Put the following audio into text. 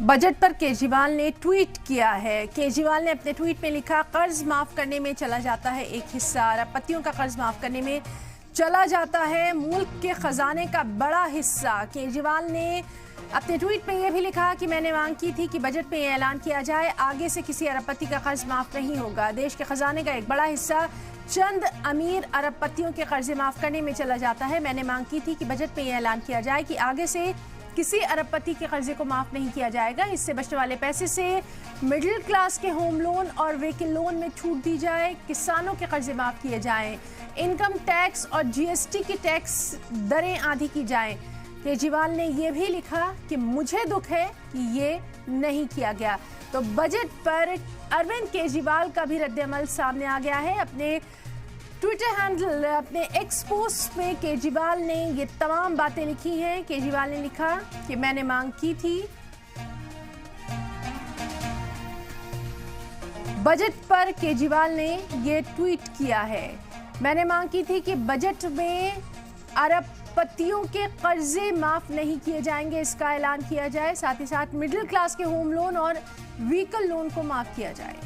Budget पर केजरीवाल ने tweet किया है। केजरीवाल ने अपने ट्वीट में लिखा, कर्ज माफ करने में चला जाता है एक हिस्सा, अरबपतियों का कर्ज माफ करने में चला जाता है मुल्क के खजाने का बड़ा हिस्सा। केजरीवाल ने अपने ट्वीट में यह भी लिखा कि मैंने मांग की थी कि बजट में यह ऐलान किया जाए, आगे से किसी अरबपति का कर्ज माफ नहीं होगा। देश के खजाने का एक बड़ा हिस्सा चंद अमीर अरबपतियों के कर्जे माफ करने में चला जाता है। मैंने मांग की थी कि बजट में यह ऐलान किया जाए कि आगे से किसी अरबपति के कर्जे को माफ नहीं किया जाएगा। इससे बचने वाले पैसे से मिडिल क्लास के होम लोन और व्हीकल लोन में छूट दी जाए, किसानों के कर्जे माफ किए जाएं, इनकम टैक्स और जीएसटी की टैक्स दरें आधी की जाएं। केजरीवाल ने यह भी लिखा कि मुझे दुख है कि ये नहीं किया गया। तो बजट पर अरविंद केजरीवाल का भी रद्द-ए-अमल सामने आ गया है। अपने ट्विटर हैंडल, अपने एक्स पोस्ट में केजरीवाल ने ये तमाम बातें लिखी हैं। केजरीवाल ने लिखा कि मैंने मांग की थी, बजट पर केजरीवाल ने ये ट्वीट किया है, मैंने मांग की थी कि बजट में अरबपतियों के कर्जे माफ नहीं किए जाएंगे, इसका ऐलान किया जाए। साथ ही साथ मिडिल क्लास के होम लोन और व्हीकल लोन को माफ किया जाए।